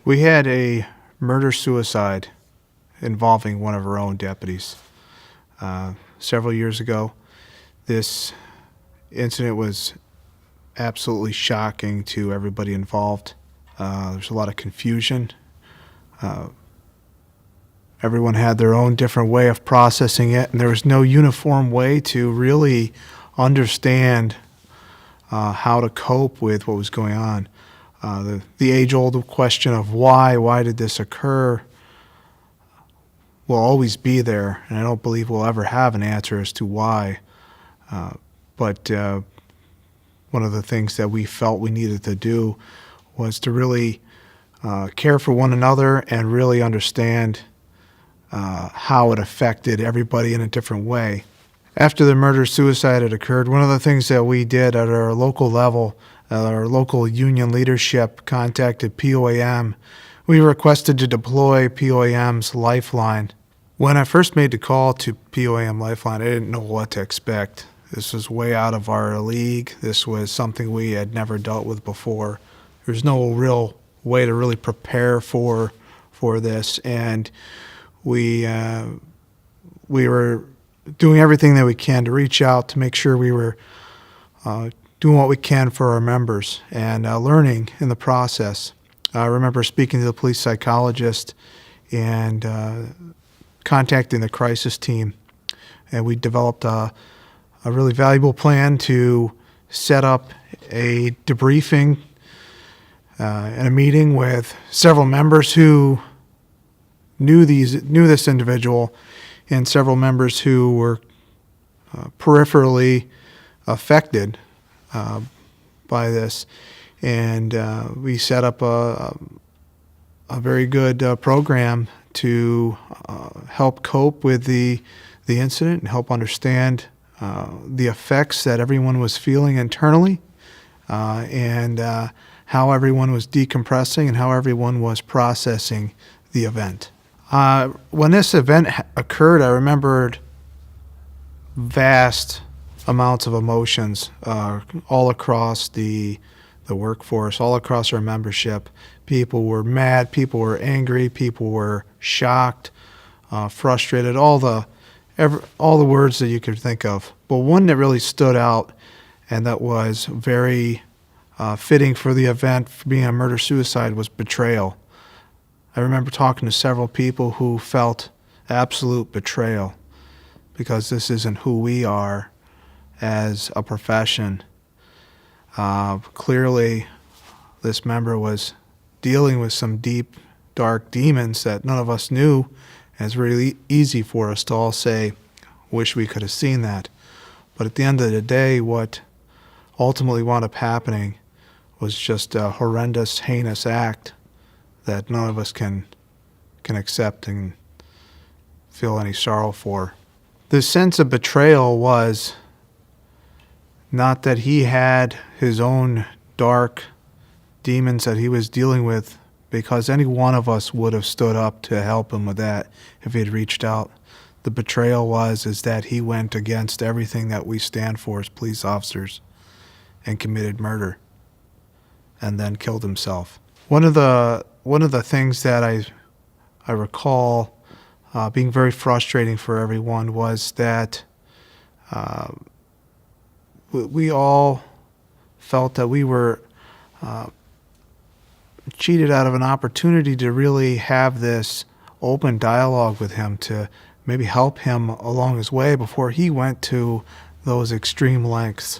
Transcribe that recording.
We had a murder-suicide involving one of our own deputies several years ago. This incident was absolutely shocking to everybody involved. There's a lot of confusion. Everyone had their own different way of processing it, and there was no uniform way to really understand how to cope with what was going on. The age-old question of why did this occur will always be there, and I don't believe we'll ever have an answer as to why. But one of the things that we felt we needed to do was to really care for one another and really understand how it affected everybody in a different way. After the murder-suicide had occurred, one of the things that we did at our local level, our local union leadership contacted POAM. We requested to deploy POAM's Lifeline. When I first made the call to POAM Lifeline, I didn't know what to expect. This was way out of our league. This was something we had never dealt with before. There's no real way to really prepare for this, and we were doing everything that we can to reach out to make sure we were doing what we can for our members and learning in the process. I remember speaking to the police psychologist and contacting the crisis team, and we developed a really valuable plan to set up a debriefing and a meeting with several members who knew this individual and several members who were peripherally affected by this, and we set up a very good program to help cope with the incident and help understand the effects that everyone was feeling internally, and how everyone was decompressing and how everyone was processing the event. When this event occurred, I remembered vast amounts of emotions all across the workforce, all across our membership. People were mad, people were angry, people were shocked, frustrated, all the words that you could think of. But one that really stood out and that was very fitting for the event, for being a murder-suicide, was betrayal. I remember talking to several people who felt absolute betrayal because this isn't who we are as a profession. Clearly, this member was dealing with some deep, dark demons that none of us knew, and it's really easy for us to all say, wish we could have seen that. But at the end of the day, what ultimately wound up happening was just a horrendous, heinous act that none of us can accept and feel any sorrow for. The sense of betrayal was not that he had his own dark demons that he was dealing with, because any one of us would have stood up to help him with that if he had reached out. The betrayal is that he went against everything that we stand for as police officers and committed murder and then killed himself. One of the things that I recall being very frustrating for everyone was that we all felt that we were cheated out of an opportunity to really have this open dialogue with him, to maybe help him along his way before he went to those extreme lengths.